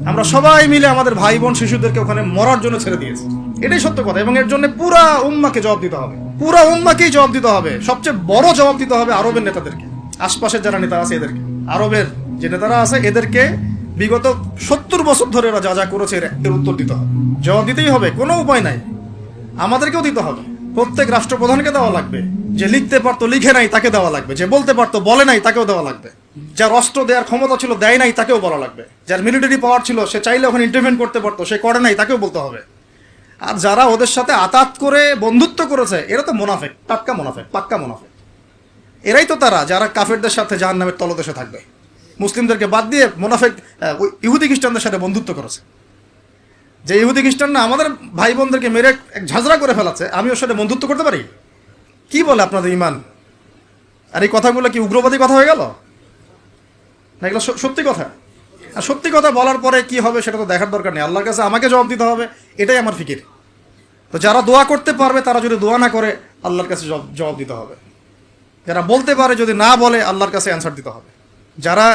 আমরা সবাই মিলে আমাদের ভাই বোন শিশুদেরকে ওখানে মরার জন্য ছেড়ে দিয়েছি। এটাই সত্য কথা। এবং এর জন্য পুরা উম্মাকে জবাব দিতে হবে, পুরা উম্মাকেই জবাব দিতে হবে। সবচেয়ে বড় জবাব দিতে হবে আরবের নেতাদেরকে, আশপাশের যারা নেতা আছে এদেরকে, আরবের যে নেতারা আছে এদেরকে বিগত 70 বছর ধরে এরা যা যা করেছে এর উত্তর দিতে হবে, জবাব দিতেই হবে, কোনো উপায় নাই। আমাদেরকেও দিতে হবে, প্রত্যেক রাষ্ট্রপ্রধানকে দেওয়া লাগবে। যে লিখতে পারতো লিখে নাই তাকে দেওয়া লাগবে, যে বলতে পারতো বলে নাই তাকেও দেওয়া লাগবে, যার অস্ত্র দেওয়ার ক্ষমতা ছিল দেয় নাই তাকেও বলা লাগবে, যার মিলিটারি পাওয়ার ছিল সে চাইলে ওখানে ইন্টারভেন করতে পারতো সে করে নাই তাকেও বলতে হবে। আর যারা ওদের সাথে আতাত করে বন্ধুত্ব করেছে এরা তো মুনাফিক, টাটকা মুনাফিক, পাক্কা মুনাফিক। এরাই তো তারা যারা কাফেরদের সাথে জাহান্নামের তলদেশে থাকবে। মুসলিমদেরকে বাদ দিয়ে মুনাফিক ইহুদি খ্রিস্টানদের সাথে বন্ধুত্ব করেছে। যে ইহুদি খ্রিস্টানরা আমাদের ভাই বোনদেরকে মেরে এক ঝাঁঝরা করে ফেলাচ্ছে, আমি ওর সাথে বন্ধুত্ব করতে পারি? কি বলে আপনাদের ইমান? আর এই কথাগুলো কি উগ্রবাদী কথা হয়ে গেল না? এগুলো সত্যি কথা। আর সত্যি কথা বলার পরে কি হবে সেটা তো দেখার দরকার নেই, আল্লাহর কাছে আমাকে জবাব দিতে হবে, এটাই আমার ফিকির। তো যারা দোয়া করতে পারবে তারা যদি দোয়া না করে আল্লাহর কাছে জবাব দিতে হবে। যারা বলতে পারে যদি না বলে আল্লাহর কাছে অ্যান্সার দিতে হবে। যারা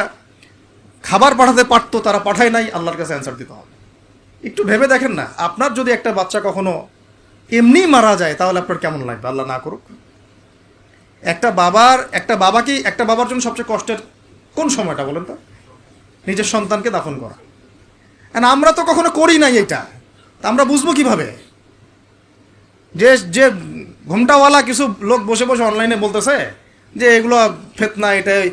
খাবার পাঠাতে পারতো তারা পাঠায় নাই, আল্লাহর কাছে অ্যান্সার দিতে হবে। একটু ভেবে দেখেন না, আপনার যদি একটা বাচ্চা কখনো এমনি মারা যায় তাহলে আপনার কেমন লাগবে? আল্লাহ না করুক। একটা বাবার জন্য সবচেয়ে কষ্টের কোন সময়টা বলেন তো? নিজের সন্তানকে দাফন করা। আমরা তো কখনো করি নাই এটা, তা আমরা বুঝবো কিভাবে? যে ঘুমটাওয়ালা কিছু লোক বসে বসে অনলাইনে বলতেছে যে এগুলো ফিতনা, এটাই,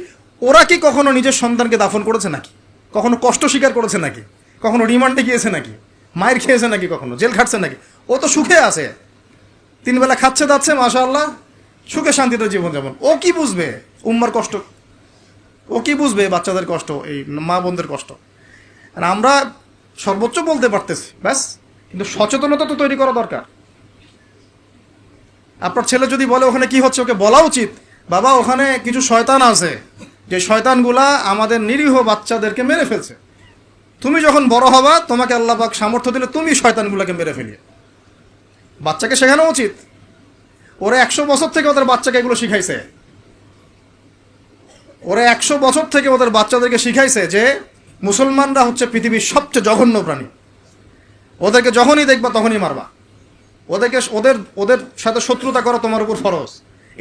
ওরা কি কখনো নিজের সন্তানকে দাফন করেছে নাকি? কখনো কষ্ট স্বীকার করেছে নাকি? কখনো রিমান্ডে গিয়েছে নাকি? মায়ের খেয়েছে নাকি? কখনো জেল খাটছে নাকি? ও তো সুখে আছে, 3 বেলা খাচ্ছে দাচ্ছে, মাশাআল্লাহ, সুখে শান্তিতে জীবনযাপন। ও কি বুঝবে উম্মার কষ্ট? ও কি বুঝবে বাচ্চাদের কষ্ট, এই মা বোনদের কষ্ট? আর আমরা সর্বোচ্চ বলতে পারতেছি ব্যাস, কিন্তু সচেতনতা তো তৈরি করা দরকার। আপনার ছেলে যদি বলে ওখানে কি হচ্ছে, ওকে বলা উচিত, বাবা ওখানে কিছু শয়তান আছে, যে শয়তানগুলা আমাদের নিরীহ বাচ্চাদেরকে মেরে ফেলছে। তুমি যখন বড় হবা তোমাকে আল্লাহ পাক সামর্থ্য দিলে তুমি শয়তানগুলোকে মেরে ফেলিয়ে। বাচ্চাকে শেখানো উচিত। ওরা 100 বছর থেকে ওদের বাচ্চাকে এগুলো শিখাইছে। ওরা 100 বছর থেকে ওদের বাচ্চাদেরকে শিখাইছে যে মুসলমানরা হচ্ছে পৃথিবীর সবচেয়ে জঘন্য প্রাণী। ওদেরকে যখনই দেখবা তখনই মারবা। ওদের সাথে শত্রুতা করা তোমার উপর ফরজ।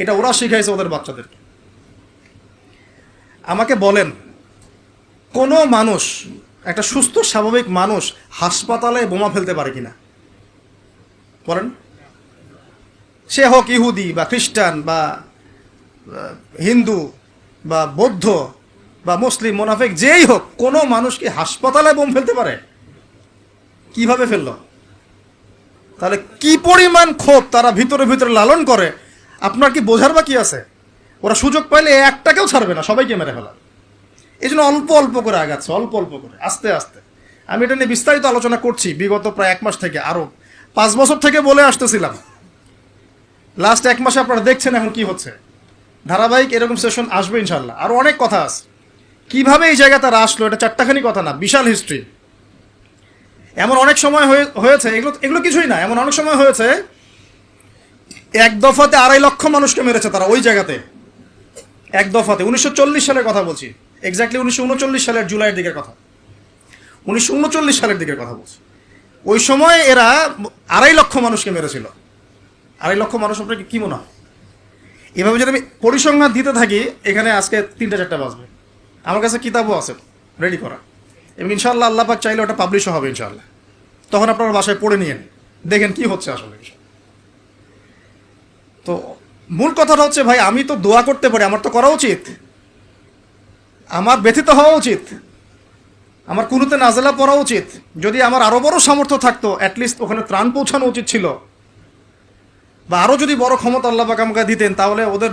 এটা ওরা শিখাইছে ওদের বাচ্চাদেরকে। আমাকে বলেন, কোনো মানুষ, একটা সুস্থ স্বাভাবিক মানুষ হাসপাতালে বোমা ফেলতে পারে কিনা বলেন? সে হোক ইহুদি বা খ্রিস্টান বা হিন্দু বা বৌদ্ধ বা মুসলিম, মুনাফিক, যেই হোক, কোনো মানুষ কি হাসপাতালে বোম ফেলতে পারে? কিভাবে ফেললো? তাহলে কি পরিমাণ ক্ষোভ তারা ভিতরে ভিতরে লালন করে আপনার কি বোঝার বাকি আছে? ওরা সুযোগ পাইলে একটাকেও ছাড়বে না, সবাইকে মেরে ফেলা। এই জন্য অল্প অল্প করে আগাচ্ছে, অল্প অল্প করে, আস্তে আস্তে। আমি এটা নিয়ে বিস্তারিত আলোচনা করছি বিগত প্রায় 1 মাস থেকে, আরও 5 বছর থেকে বলে আসতেছিলাম। লাস্ট 1 মাসে আপনারা দেখছেন এখন কি হচ্ছে। ধারাবাহিক এরকম সেশন আসবে ইনশাল্লাহ। আরও অনেক কথা আছে, কিভাবে এই জায়গা তারা আসলো, এটা 4টাখানি কথা না, বিশাল হিস্ট্রি। এমন অনেক সময় হয়েছে, এগুলো কিছুই না, এমন অনেক সময় হয়েছে 1 দফাতে 2.5 লক্ষ মানুষকে মেরেছে তারা ওই জায়গাতে, 1 দফাতে। 1940 সালের কথা বলছি, এক্স্যাক্টলি 1939 সালের জুলাইয়ের দিকের কথা, 1939 সালের দিকের কথা বলছি। ওই সময় এরা 2.5 লক্ষ মানুষকে মেরেছিল। 2.5 লক্ষ মানুষ আপনার কি মনে হয়? এভাবে যদি আমি পরিসংখ্যান দিতে থাকি এখানে আজকে 3টা-4টা বাজবে। আমার কাছে কিতাবও আছে রেডি করা, এবং ইনশাআল্লাহ আল্লাহ পাক চাইলে ওটা পাবলিশও হবে ইনশাআল্লাহ। তখন আপনারা বাসায় পড়ে নিয়েন, দেখেন কি হচ্ছে আসলে। তো মূল কথাটা হচ্ছে, ভাই আমি তো দোয়া করতে পারি, আমার তো করা উচিত, আমার ব্যথিত হওয়া উচিত, আমার কুনুতে নাজেলা পড়া উচিত। যদি আমার আরও বড় সামর্থ্য থাকতো অ্যাটলিস্ট ওখানে ত্রাণ পৌঁছানো উচিত ছিল, বা আরও যদি বড় ক্ষমতা আল্লাহ পাক আমাকে দিতেন তাহলে ওদের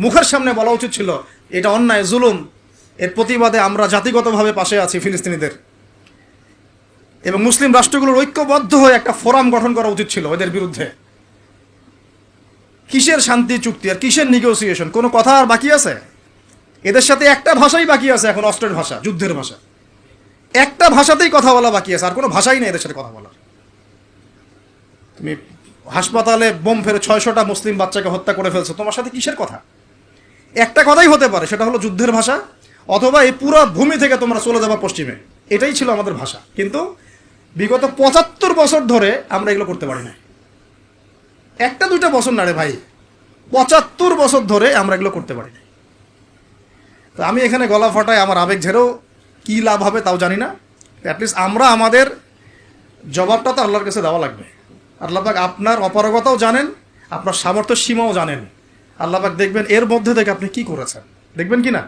মুখের সামনে বলা উচিত ছিল এটা অন্যায়, জুলুম, এর প্রতিবাদে আমরা জাতিগতভাবে পাশে আছি ফিলিস্তিনিদের, এবং মুসলিম রাষ্ট্রগুলোর ঐক্যবদ্ধ হয়ে একটা ফোরাম গঠন করা উচিত ছিল এদের বিরুদ্ধে। কিসের শান্তি চুক্তি আর কিসের নেগোসিয়েশন? কোনো কথা আর বাকি আছে? এদের সাথে একটা ভাষাই বাকি আছে এখন, অস্ত্রের ভাষা, যুদ্ধের ভাষা। একটা ভাষাতেই কথা বলা বাকি আছে, আর কোনো ভাষাই নেই এদের সাথে কথা বলার। তুমি হাসপাতালে বোম ফেলে 600টা মুসলিম বাচ্চাকে হত্যা করে ফেলছো, তোমার সাথে কিসের কথা? একটা কথাই হতে পারে, সেটা হলো যুদ্ধের ভাষা, অথবা এই পুরো ভূমি থেকে তোমরা চলে যাবা পশ্চিমে। এটাই ছিল আমাদের ভাষা। কিন্তু বিগত ৭৫ বছর ধরে আমরা এগুলো করতে পারি না। একটা দুইটা বছর না রে ভাই, ৭৫ বছর ধরে আমরা এগুলো করতে পারি না। তো আমি এখানে গলা ফাটায় আমার আবেগ ঝেড়েও কী লাভ হবে তাও জানি না। অ্যাটলিস্ট আমরা আমাদের জবাবটা তো আল্লাহর কাছে দেওয়া লাগবে। আল্লাহ পাক আপনার অপারগতাও জানেন, আপনার সামর্থ্য সীমাও জানেন। আল্লাহ পাক দেখবেন এর মধ্যে থেকে আপনি কি করেছেন, দেখবেন কি না।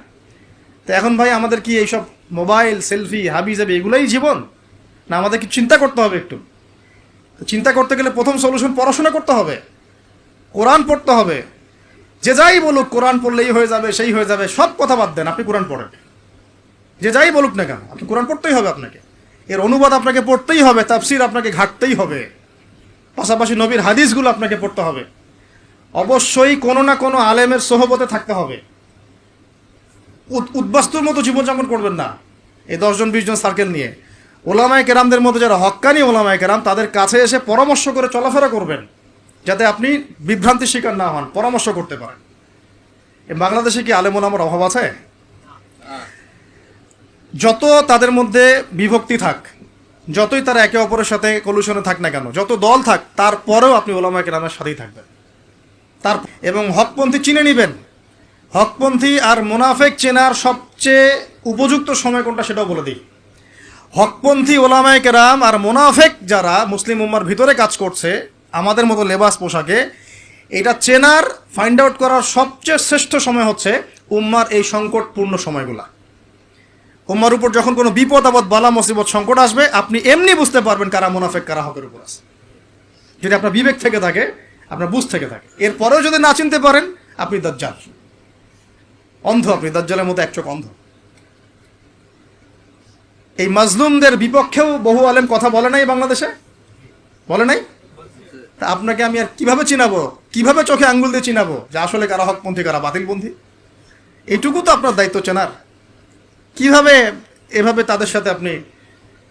তো এখন ভাই আমাদের কি এইসব মোবাইল, সেলফি, হাবি জাবি এগুলোই জীবন, না আমাদের কি চিন্তা করতে হবে একটু? তো চিন্তা করতে গেলে প্রথম সলিউশন পড়াশোনা করতে হবে, কোরআন পড়তে হবে। যে যাই বলুক কোরআন পড়লেই হয়ে যাবে, সেই হয়ে যাবে, সব কথা বাদ দেন, আপনি কোরআন পড়েন। যে যাই বলুক না কেন, আপনি কোরআন পড়তেই হবে, আপনাকে এর অনুবাদ আপনাকে পড়তেই হবে, তাফসির আপনাকে ঘাটতেই হবে, পাশাপাশি নবীর হাদিসগুলো আপনাকে পড়তে হবে। অবশ্যই কোনো না কোনো আলেমের সোহবতে থাকতে হবে। উদ্বাস্তুর মতো জীবনযাপন করবেন না এই 10 জন 20 জন সার্কেল নিয়ে। ওলামায়ে কেরামদের মধ্যে যারা হক্কানি ওলামায়ে কেরাম, তাদের কাছে এসে পরামর্শ করে চলাফেরা করবেন, যাতে আপনি বিভ্রান্তির শিকার না হন, পরামর্শ করতে পারেন। বাংলাদেশে কি আলেম ওলামার অভাব আছে? যত তাদের মধ্যে বিভক্তি থাক, যতই তারা একে অপরের সাথে কলুশনে থাক না কেন, যত দল থাক, তারপরেও আপনি ওলামায়ে কেরামের সাথেই থাকবেন। এবং হকপন্থী চিনে নেবেন। হকপন্থী আর মুনাফেক চেনার সবচেয়ে উপযুক্ত সময় কোনটা সেটাও বলে দিই। হকপন্থী ওলামায়ে কেরাম আর মুনাফেক যারা মুসলিম উম্মার ভিতরে কাজ করছে আমাদের মতো লেবাস পোশাকে, এটা চেনার, ফাইন্ড আউট করার সবচেয়ে শ্রেষ্ঠ সময় হচ্ছে উম্মার এই সংকটপূর্ণ সময়গুলা। উম্মার উপর যখন কোনো বিপদ আপদ, বালা মুসিবত, সংকট আসবে, আপনি এমনি বুঝতে পারবেন কারা মুনাফেক কারা হকের উপর আছে, যদি আপনার বিবেক থেকে থাকে, আপনার বুঝ থেকে থাকে। এরপরেও যদি না চিনতে পারেন, আপনি দাজ্জাল, অন্ধ, আপনি দাজ্জালের মতো এক চোখ অন্ধ। এই মাজলুমদের বিপক্ষেও বহু আলেম কথা বলে নাই বাংলাদেশে, বলে নাই? তা আপনাকে আমি আর কিভাবে চিনাবো, কিভাবে চোখে আঙ্গুল দিয়ে চিনাবো যে আসলে কারা হকপন্থী কারা বাতিলপন্থী? এইটুকু তো আপনার দায়িত্ব চেনার। কিভাবে এভাবে তাদের সাথে আপনি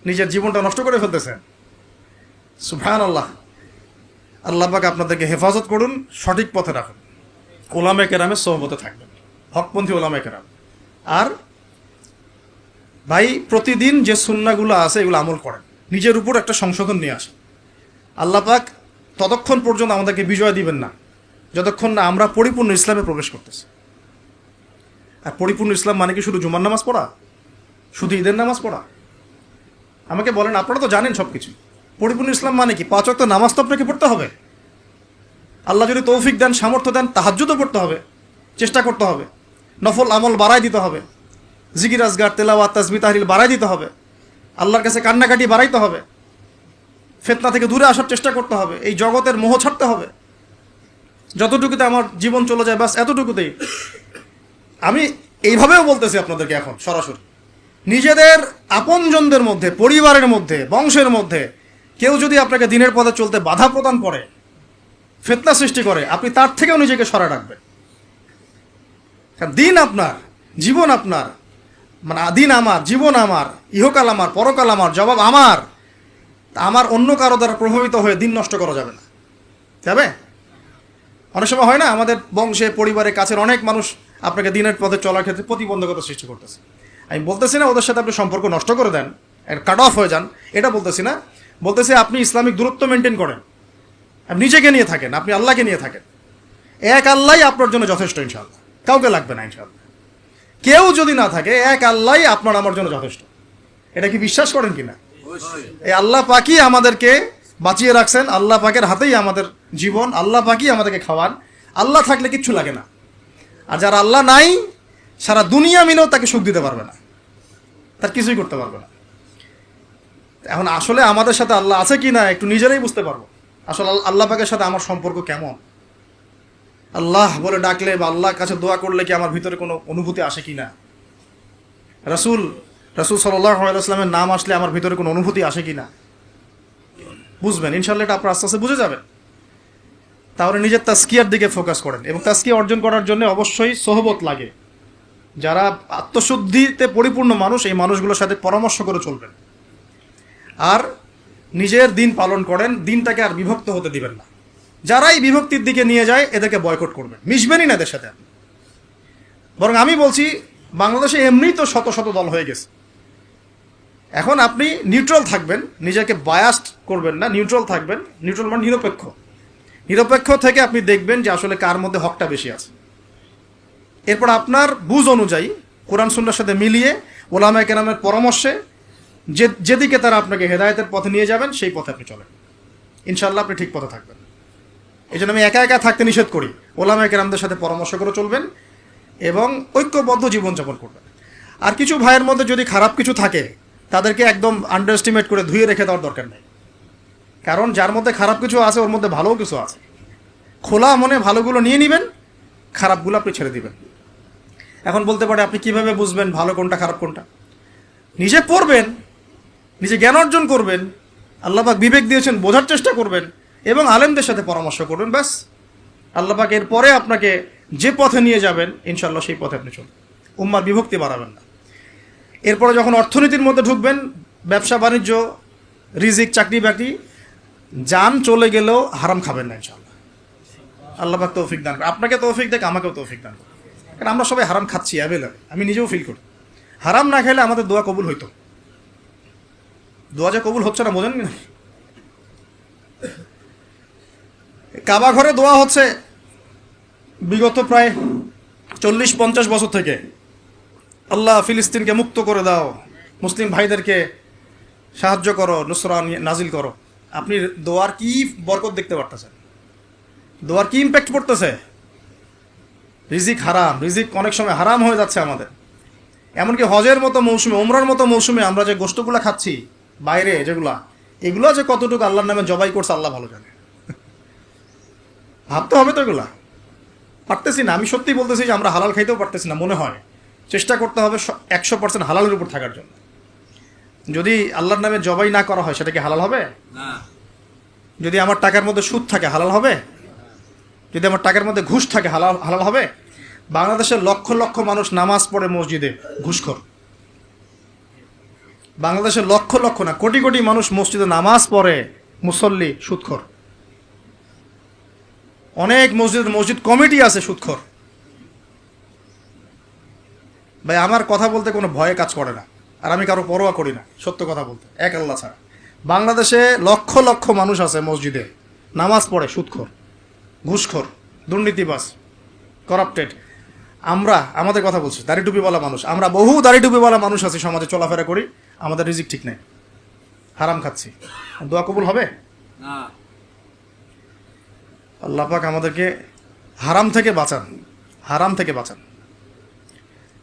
নিজের জীবনটা নষ্ট করে ফেলতেছেন? সুবহানাল্লাহ। আল্লাহ পাক আপনাদেরকে হেফাজত করুন, সঠিক পথে রাখুন, ওলামায়ে কেরামের সোহবতে থাকবেন, হকপন্থী ওলামায়ে কেরাম। আর ভাই প্রতিদিন যে সুন্নাহগুলো আছে এগুলো আমল করেন, নিজের উপর একটা সংশোধন নিয়ে আসেন। আল্লাহ পাক ততক্ষণ পর্যন্ত আমাদেরকে বিজয় দিবেন না যতক্ষণ না আমরা পরিপূর্ণ ইসলামে প্রবেশ করতেছি। আর পরিপূর্ণ ইসলাম মানে কি শুধু জুমার নামাজ পড়া, শুধু ঈদের নামাজ পড়া? আমাকে বলেন, আপনারা তো জানেন সব কিছু। পরিপূর্ণ ইসলাম মানে কি? 5 ওয়াক্ত নামাজ তো আপনাকে পড়তে হবে। আল্লাহ যদি তৌফিক দেন, সামর্থ্য দেন, তাহাজ্জুদও পড়তে হবে, চেষ্টা করতে হবে, নফল আমল বাড়াই দিতে হবে, জিকির আজগার, তেলাওয়াত, তাসবিহ, তাহলিল বাড়াই দিতে হবে, আল্লাহর কাছে কান্নাকাটি বাড়াইতে হবে, ফিতনা থেকে দূরে আসার চেষ্টা করতে হবে, এই জগতের মোহ ছাড়তে হবে। যতটুকুতে আমার জীবন চলে যায় বাস এতটুকুতেই। আমি এইভাবেও বলতেছি আপনাদেরকে এখন সরাসরি, নিজেদের আপনজনদের মধ্যে, পরিবারের মধ্যে, বংশের মধ্যে কেউ যদি আপনাকে দিনের পথে চলতে বাধা প্রদান করে, ফিতনা সৃষ্টি করে, আপনি তার থেকেও নিজেকে সরা রাখবেন। কারণ দিন আপনার, জীবন আপনার, মানে দিন আমার, জীবন আমার, ইহকাল আমার, পরকাল আমার, জবাব আমার। আমার অন্য কারো দ্বারা প্রভাবিত হয়ে দিন নষ্ট করা যাবে না, যাবে? অনেক সময় হয় না, আমাদের বংশে, পরিবারে, কাছের অনেক মানুষ আপনাকে দিনের পথে চলার ক্ষেত্রে প্রতিবন্ধকতা সৃষ্টি করতেছে। আমি বলতেছি না ওদের সাথে আপনি সম্পর্ক নষ্ট করে দেন, কাট অফ হয়ে যান, এটা বলতেছি না। বলতেছি আপনি ইসলামিক দূরত্ব মেনটেন করেন, আপনি নিজেকে নিয়ে থাকেন, আপনি আল্লাহকে নিয়ে থাকেন। এক আল্লাহই আপনার জন্য যথেষ্ট, ইনশাআল্লাহ। কাউকে লাগবে না, ইনশাআল্লাহ। কেউ যদি না থাকে, এক আল্লাহই আপনার আমার জন্য যথেষ্ট। এটা কি বিশ্বাস করেন কিনা? এই আল্লাহ পাকই আমাদেরকে বাঁচিয়ে রাখছেন, আল্লাহ পাকের হাতেই আমাদের জীবন, আল্লাহ পাকই আমাদেরকে খাওয়ান। আল্লাহ থাকলে কিচ্ছু লাগে না। আর যারা আল্লাহ নাই, সারা দুনিয়া মিলেও তাকে সুখ দিতে পারবে না, তার কিছুই করতে পারবে না। এখন আসলে আমাদের সাথে আল্লাহ আছে কি না একটু নিজেরাই বুঝতে পারবো। আসলে আল্লাহ পাকের সাথে আমার সম্পর্ক কেমন? আল্লাহ বলে ডাকলে বা আল্লাহর কাছে দোয়া করলে কি আমার ভিতরে কোনো অনুভূতি আসে কি না? রাসূল সাল্লাল্লাহু আলাইহি ওয়াসাল্লামের নাম আসলে আমার ভিতরে কোনো অনুভূতি আসে কি না? বুঝবেন, ইনশাআল্লাহ এটা আপনার আস্তে আস্তে বুঝে যাবেন। তাহলে নিজের তাজকিয়ার দিকে ফোকাস করেন, এবং তাজকিয়া অর্জন করার জন্য অবশ্যই সোহবত লাগে। যারা আত্মশুদ্ধিতে পরিপূর্ণ মানুষ, এই মানুষগুলোর সাথে পরামর্শ করে চলবেন। আর নিজের দিন পালন করেন, দিনটাকে আর বিভক্ত হতে দিবেন না। যারাই বিভক্তির দিকে নিয়ে যায় এদেরকে বয়কট করবেন, মিশবেনই না এদের সাথে। বরং আমি বলছি, বাংলাদেশে এমনিই তো শত শত দল হয়ে গেছে, এখন আপনি নিউট্রাল থাকবেন, নিজেকে বায়াসড করবেন না, নিউট্রাল থাকবেন। নিউট্রাল মানে নিরপেক্ষ। নিরপেক্ষ থেকে আপনি দেখবেন যে আসলে কার মধ্যে হকটা বেশি আছে। এরপর আপনার বুঝ অনুযায়ী কোরআন সুন্নাহর সাথে মিলিয়ে ওলামায়ে কেরামের পরামর্শে যেদিকে তারা আপনাকে হেদায়েতের পথে নিয়ে যাবেন সেই পথে আপনি চলেন, ইনশাআল্লাহ আপনি ঠিক পথে থাকবেন। এই জন্য আমি একা একা থাকতে নিষেধ করি। ওলামায়ে কেরামদের সাথে পরামর্শ করে চলবেন এবং ঐক্যবদ্ধ জীবনযাপন করবেন। আর কিছু ভাইয়ের মধ্যে যদি খারাপ কিছু থাকে তাদেরকে একদম আন্ডার এস্টিমেট করে ধুয়ে রেখে দেওয়ার দরকার নেই। কারণ যার মধ্যে খারাপ কিছু আছে ওর মধ্যে ভালোও কিছু আছে। খোলা মনে ভালোগুলো নিয়ে নেবেন, খারাপগুলো আপনি ছেড়ে দিবেন। এখন বলতে পারে আপনি কিভাবে বুঝবেন ভালো কোনটা খারাপ কোনটা? নিজে পড়বেন, নিজে জ্ঞান অর্জন করবেন, আল্লাহ পাক বিবেক দিয়েছেন, বোঝার চেষ্টা করবেন এবং আলেমদের সাথে পরামর্শ করবেন, ব্যাস। আল্লাহ পাক এরপরে আপনাকে যে পথে নিয়ে যাবেন ইনশাআল্লাহ সেই পথে আপনি চলবেন, উম্মার বিভক্তি বাড়াবেন না। এরপরে যখন অর্থনীতির মধ্যে ঢুকবেন, ব্যবসা বাণিজ্য, রিজিক, চাকরি বাকরি, জান চলে গেলেও হারাম খাবেন না ইনশাআল্লাহ। আল্লাহ পাক তৌফিক দান করে, আপনাকে তৌফিক দেখ, আমাকেও তৌফিক দান করে। কারণ আমরা সবাই হারাম খাচ্ছি অ্যাভেলেবল, আমি নিজেও ফিল করি। হারাম না খেলে আমাদের দোয়া কবুল হইতো। দোয়া যে কবুল হচ্ছে না বোঝেন না। কাবা ঘরে দোয়া হচ্ছে বিগত প্রায় 40-50 বছর থেকে, আল্লাহ ফিলিস্তিনকে মুক্ত করে দাও, মুসলিম ভাইদেরকে সাহায্য করো, নুসরা নাজিল করো। আপনি দোয়ার কি বরকত দেখতে পারতেছেন? দোয়ার কি ইম্প্যাক্ট পড়তেছে? রিজিক হারাম, রিজিক অনেক সময় হারাম হয়ে যাচ্ছে আমাদের। এমনকি হজের মতো মৌসুমে, উমরার মতো মৌসুমে আমরা যে গোশতগুলো খাচ্ছি বাইরে, এগুলো যে কতটুকু আল্লাহর নামে জবাই করছে আল্লাহ ভালো জানে। ভাবতে হবে তো, এগুলা পারতেছি না। আমি সত্যি বলতেছি যে আমরা হালাল খাইতেও পারতেছি না মনে হয়। চেষ্টা করতে হবে 100% হালালের উপর থাকার জন্য। যদি আল্লাহর নামে জবাই না করা হয় সেটা কি হালাল হবে? না। যদি আমার টাকার মধ্যে সুদ থাকে হালাল হবে? যদি আমার টাকার মধ্যে ঘুষ থাকে হালাল হবে? বাংলাদেশের লক্ষ লক্ষ মানুষ নামাজ পড়ে মসজিদে, ঘুষখোর। বাংলাদেশের লক্ষ লক্ষ না, কোটি কোটি মানুষ মসজিদে নামাজ পড়ে, মুসল্লি সুদখোর। অনেক মসজিদ কমিটি আছে সুদখোর। ভাই আমার কথা বলতে কোনো ভয়ে কাজ করে না, আর আমি কারো পরোয়া করি না, সত্য কথা বলতে, এক আল্লাহ ছাড়া। বাংলাদেশে লক্ষ লক্ষ মানুষ আছে মসজিদে নামাজ পড়ে সুদখোর, ঘুষখোর, দুর্নীতিবাজ, করাপ্টেড। আমাদের কথা বলছি, দাড়ি টুপিওয়ালা মানুষ, আমরা বহু দাড়ি টুপিওয়ালা মানুষ আছি, সমাজে চলাফেরা করি, আমাদের রিজিক ঠিক নেই, হারাম খাচ্ছি। দোয়া কবুল হবে না। আল্লাহ পাক আমাদেরকে হারাম থেকে বাঁচান, হারাম থেকে বাঁচান।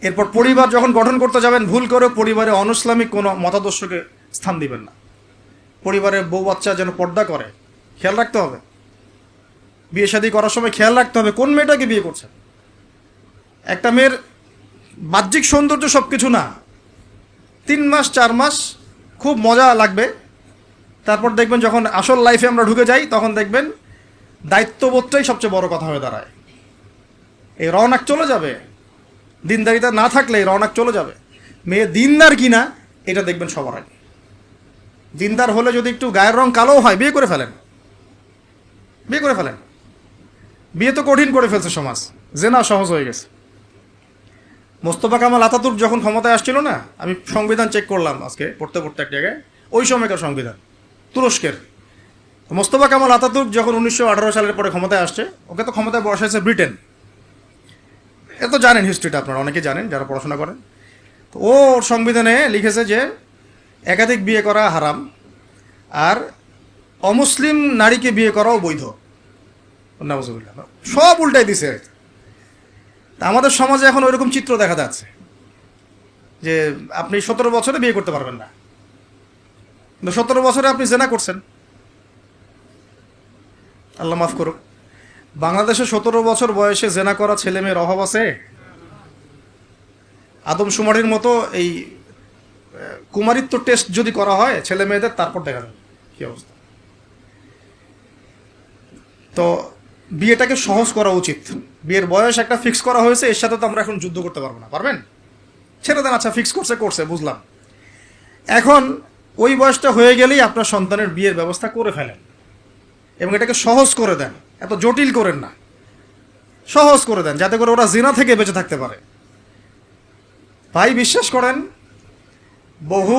এরপর পরিবার যখন গঠন করতে যাবেন, ভুল করে পরিবারে অনইসলামিক কোনো মতাদর্শকে স্থান দিবেন না। পরিবারের বউ বাচ্চা যেন পর্দা করে, খেয়াল রাখতে হবে। বিয়ে শাদী করার সময় খেয়াল রাখতে হবে কোন মেয়েটাকে বিয়ে করছেন। একটা মেয়ের বাহ্যিক সৌন্দর্য সব কিছু না, 3 মাস 4 মাস খুব মজা লাগবে, তারপর দেখবেন যখন আসল লাইফে আমরা ঢুকে যাই তখন দেখবেন দায়িত্ববোধটাই সবচেয়ে বড় কথা হয়ে দাঁড়ায়। এই রওনাক চলে যাবে, দিনদারিতা না থাকলে এই রওনাক চলে যাবে। মেয়ে দিনদার কিনা এটা দেখবেন সবার আগে। দিনদার হলে যদি একটু গায়ের রং কালো হয়, বিয়ে করে ফেলেন, বিয়ে করে ফেলেন। বিয়ে তো কঠিন করে ফেলছে সমাজ, জেনা সহজ হয়ে গেছে। মোস্তফা কামাল আতাতুর্ক যখন ক্ষমতায় আসছিল না, আমি সংবিধান চেক করলাম আজকে পড়তে এক জায়গায়, ওই সময়কার সংবিধান তুরস্কের। মোস্তফা কামাল আতাতুর্ক যখন 1918 সালের পরে ক্ষমতায় আসছে, ওকে তো ক্ষমতায় বসাইছে ব্রিটেন। এ তো জানেন হিস্ট্রিটা, আপনারা অনেকে জানেন যারা পড়াশোনা করেন। তো ওর সংবিধানে লিখেছে যে একাধিক বিয়ে করা হারাম, আর অমুসলিম নারীকে বিয়ে করাও বৈধ। নাউজুবিল্লাহ, সব উল্টাই দিছে। তা আমাদের সমাজে এখন ওইরকম চিত্র দেখা যাচ্ছে যে আপনি 17 বছরে বিয়ে করতে পারবেন না, কিন্তু 17 বছরে আপনি জেনা করছেন। আল্লাহ মাফ করুক, বাংলাদেশে 17 বছর বয়সে জেনা করা ছেলে মেয়ের অভাব আছে? আদমশুমারির মতো এই কুমারিত্ব টেস্ট যদি করা হয় ছেলে মেয়েদের, তারপর দেখা যাবে কি অবস্থা। তো বিয়েটাকে সহজ করা উচিত। বিয়ের বয়স একটা ফিক্স করা হয়েছে, এর সাথে তো আমরা এখন যুদ্ধ করতে পারবো না। পারবেন? ছেড়ে দেন, আচ্ছা ফিক্স করছে বুঝলাম। এখন ওই বয়সটা হয়ে গেলেই আপনার সন্তানের বিয়ের ব্যবস্থা করে ফেলেন এবং এটাকে সহজ করে দেন, এত জটিল করেন না, সহজ করে দেন যাতে করে ওরা জিনা থেকে বেঁচে থাকতে পারে। ভাই বিশ্বাস করেন, বহু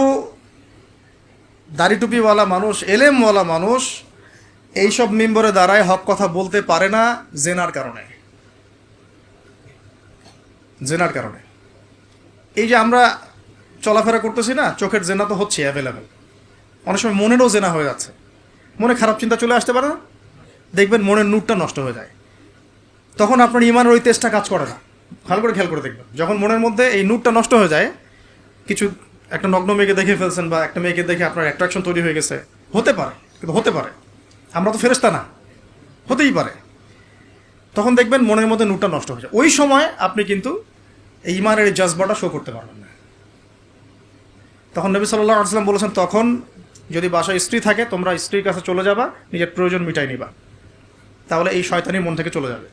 দাড়ি টুপিওয়ালা মানুষ, এলেমওয়ালা মানুষ এইসব মিম্বরে দাঁড়ায় হক কথা বলতে পারে না জেনার কারণে। জেনার কারণে এই যে আমরা চলাফেরা করতেছি না, চোখের জেনা তো হচ্ছে অ্যাভেলেবেল। অনেক সময় মনেরও জেনা হয়ে যাচ্ছে, মনে খারাপ চিন্তা চলে আসতে পারে না, দেখবেন মনের নূরটা নষ্ট হয়ে যায়, তখন আপনার ইমানের ওই তেজটা কাজ করে না। ভালো করে খেয়াল করে দেখবেন, যখন মনের মধ্যে এই নূরটা নষ্ট হয়ে যায়, কিছু একটা নগ্ন মেয়েকে দেখে ফেলছেন বা একটা মেয়েকে দেখে আপনার অ্যাট্রাকশন তৈরি হয়ে গেছে, হতে পারে, কিন্তু হতে পারে, আমরা তো ফেরেশতা না, হতেই পারে, তখন দেখবেন মনের মধ্যে নূরটা নষ্ট হয়ে যায়। ওই সময় আপনি কিন্তু এই ইমানের এই জজবাটা শো করতে পারবেন না। তখন নবী সাল্লাল্লাহু আলাইহি ওয়াসাল্লাম বলেছেন, তখন যদি বাসায় স্ত্রী থাকে তোমরা স্ত্রীর কাছে চলে যাবা, নিজের প্রয়োজন মিটাই নিবা, তাহলে এই শয়তানি মন থেকে চলে যাবে।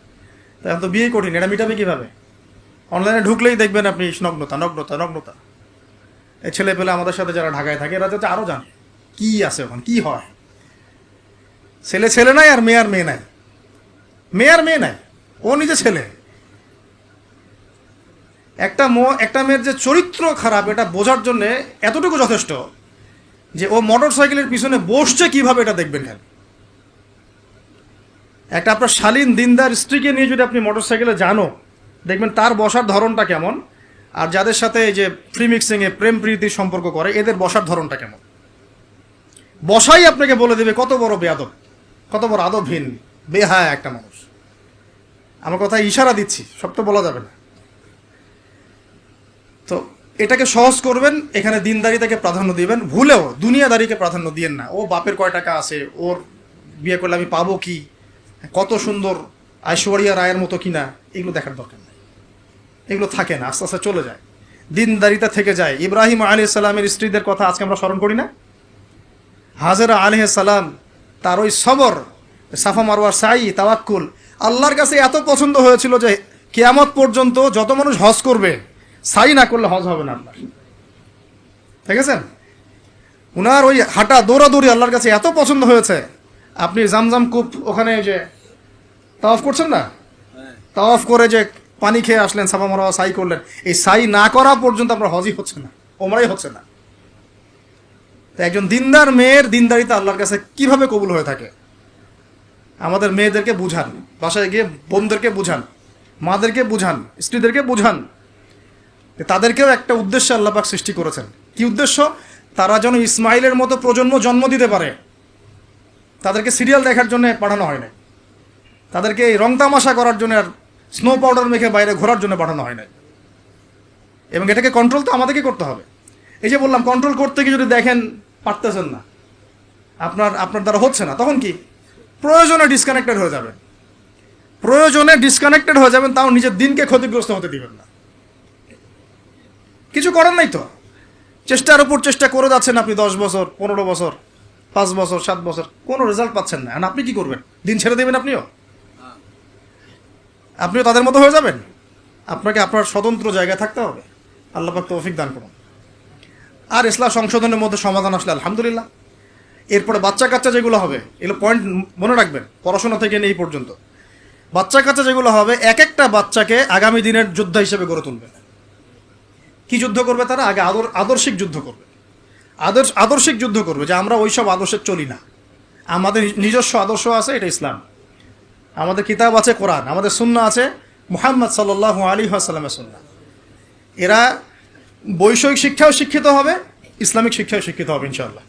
তাই এখন তো বিয়ে কঠিন, এটা মিটাবে কীভাবে? অনলাইনে ঢুকলেই দেখবেন আপনি নগ্নতা নগ্নতা নগ্নতা। এই ছেলে পেলে আমাদের সাথে যারা ঢাকায় থাকে এরা যাতে আরও জানে কী আছে ওখানে, কী হয়। ছেলে ছেলে নাই আর মেয়ে মেয়ে নাই, মেয়ে আর মেয়ে নাই, ও নিজে ছেলে। একটা মেয়ের যে চরিত্র খারাপ এটা বোঝার জন্য এতটুকু যথেষ্ট যে ও মোটর সাইকেলের পিছনে বসছে কিভাবে এটা দেখবেন। খেয়াল, একটা আপনার শালীন দিনদার স্ত্রীকে নিয়ে যদি আপনি মোটর সাইকেলে জানো, দেখবেন তার বসার ধরনটা কেমন, আর যাদের সাথে এই যে ফ্রি মিক্সিংয়ে প্রেম প্রীতির সম্পর্ক করে এদের বসার ধরনটা কেমন। বসাই আপনাকে বলে দেবে কত বড় বেয়াদব, কত বড় আদবহীন বেহায়া একটা মানুষ। আমার কথা ইশারা দিচ্ছি, সব তো বলা যাবে না। তো এটাকে সহজ করবেন, এখানে দিনদারিতাকে প্রাধান্য দিবেন, ভুলেও দুনিয়াদারিকে প্রাধান্য দিয়েন না। ও বাপের কয় টাকা আছে, ওর বিয়ে করলে আমি পাবো কি, কত সুন্দর ঐশ্বরিয়া রায়ের মতো কিনা, এগুলো দেখার দরকার নেই। এগুলো থাকে না, আস্তে আস্তে চলে যায়, দিনদারিতা থেকে যায়। ইব্রাহিম আলাইহিস সালামের স্ত্রীদের কথা আজকে আমরা স্মরণ করি না? হাজেরা আলাইহিস সালাম, তার ওই সবর, সাফা মারওয়ার সাই, তাওয়াক্কুল আল্লাহর কাছে এত পছন্দ হয়েছিল যে কিয়ামত পর্যন্ত যত মানুষ হজ করবে, সাই না করলে হজ হবে না আপনার। ঠিক আছে, উনার ওই হাঁটা দৌড়াদৌড়ি আল্লাহর কাছে এত পছন্দ হয়েছে। আপনি জামজাম কূপ ওখানে যে তাওয়াফ করছেন না, তাওয়াফ করে যে পানি খেয়ে আসলেন, সাফা মারওয়া সাই করলেন, এই সাই না করা পর্যন্ত আপনার হজই হচ্ছে না, ওমরাই হচ্ছে না। তো একজন দিনদার মেয়ের দিনদারিতা আল্লাহর কাছে কিভাবে কবুল হয়ে থাকে, আমাদের মেয়েদেরকে বুঝান, বাসায় গিয়ে বোনদেরকে বুঝান, মাদেরকে বুঝান, স্ত্রীদেরকে বুঝান, তাদেরকেও একটা উদ্দেশ্যে আল্লাহ পাক সৃষ্টি করেছেন। কি উদ্দেশ্য? তারা যেন ইসমাইলের মতো প্রজন্ম জন্ম দিতে পারে। তাদেরকে সিরিয়াল দেখার জন্য পাঠানো হয় না, তাদেরকে এই রং তামাশা করার জন্য আর স্নো পাউডার মেখে বাইরে ঘোরার জন্য পাঠানো হয় না। এবং এটাকে কন্ট্রোল তো আমাদেরকে করতে হবে। এই যে বললাম, কন্ট্রোল করতে গিয়ে যদি দেখেন পারতেছেন না, আপনার দ্বারা হচ্ছে না, তখন কি প্রয়োজনে ডিসকানেক্টেড হয়ে যাবেন। প্রয়োজনে ডিসকানেক্টেড হয়ে যাবেন, তাও নিজের দিনকে ক্ষতিগ্রস্ত হতে দিবেন না। কিছু করার নাই তো, চেষ্টার উপর চেষ্টা করে যাচ্ছেন আপনি 10 বছর, 15 বছর, 5 বছর, 7 বছর, কোনো রেজাল্ট পাচ্ছেন না। আপনি কি করবেন? দিন ছেড়ে দেবেন? আপনিও তাদের মতো হয়ে যাবেন? আপনাকে আপনার স্বতন্ত্র জায়গায় থাকতে হবে। আল্লাহ পাক তৌফিক দান করুন। আর ইসলাম সংশোধনের মধ্যে সমাধান আসলে আলহামদুলিল্লাহ। এরপরে বাচ্চা কাচ্চা যেগুলো হবে, এগুলো পয়েন্ট মনে রাখবেন, পড়াশোনা থেকে নিয়ে এই পর্যন্ত বাচ্চা কাচ্চা যেগুলো হবে, এক একটা বাচ্চাকে আগামী দিনের যোদ্ধা হিসেবে গড়ে তুলবে। কি যুদ্ধ করবে তারা? আগে আদর্শিক যুদ্ধ করবে, আদর্শিক যুদ্ধ করবে, যে আমরা ওইসব আদর্শে চলি না, আমাদের নিজস্ব আদর্শ আছে, এটা ইসলাম। আমাদের কিতাব আছে কোরআন, আমাদের সুন্নাহ আছে মুহাম্মদ সাল্লাল্লাহু আলাইহি ওয়াসাল্লামের সুন্নাহ। এরা বৈষয়িক শিক্ষাও শিক্ষিত হবে, ইসলামিক শিক্ষাও শিক্ষিত হবে ইনশাআল্লাহ।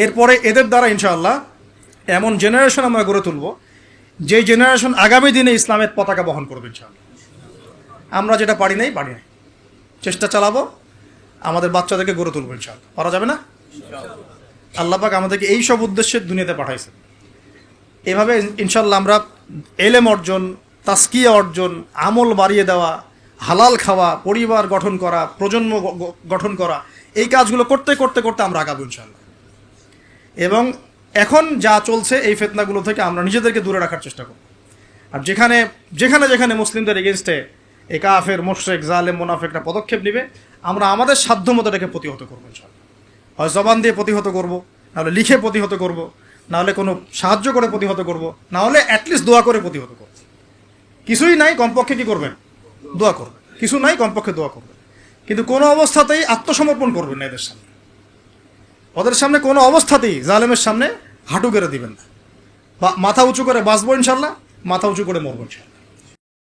এরপরে এদের দ্বারা ইনশাআল্লাহ এমন জেনারেশন আমরা গড়ে তুলব, যে জেনারেশন আগামী দিনে ইসলামের পতাকা বহন করবে ইনশাআল্লাহ। আমরা যেটা পারি নাই, চেষ্টা চালাবো, আমাদের বাচ্চাদেরকে গড়ে তুলবো ইনশাআল্লাহ। পারা যাবে না? আল্লাহ পাক আমাদেরকে এই সব উদ্দেশ্যে দুনিয়াতে পাঠাইছেন। এভাবে ইনশাআল্লাহ আমরা এলেম অর্জন, তাসকিয়া অর্জন, আমল বাড়িয়ে দেওয়া, হালাল খাওয়া, পরিবার গঠন করা, প্রজন্ম গঠন করা, এই কাজগুলো করতে করতে করতে আমরা আগাবো ইনশাআল্লাহ। এবং এখন যা চলছে এই ফিতনাগুলো থেকে আমরা নিজেদেরকে দূরে রাখার চেষ্টা করব। আর যেখানে যেখানে যেখানে মুসলিমদের এগেনস্টে এই কাফের, মুশরিক, জালেম, মুনাফিকরা পদক্ষেপ নেবে, আমরা আমাদের সাধ্যমতো এটাকে প্রতিহত করবো ইনশাআল্লাহ। হয় জবান দিয়ে প্রতিহত করব, নাহলে লিখে প্রতিহত করব, নাহলে কোনো সাহায্য করে প্রতিহত করব, নাহলে অ্যাটলিস্ট দোয়া করে প্রতিহত করব। কিছুই নাই, কমপক্ষে কি করবেন? দোয়া করবেন। কিছু নাই, কমপক্ষে দোয়া করবেন। কিন্তু কোনো অবস্থাতেই আত্মসমর্পণ করবেন না এদের সামনে। ওদের সামনে কোনো অবস্থাতেই জালেমের সামনে হাঁটু গেড়ে দিবেন না। মাথা উঁচু করে বাঁচবো ইনশাল্লাহ, মাথা উঁচু করে মরবো ইনশাল্লাহ।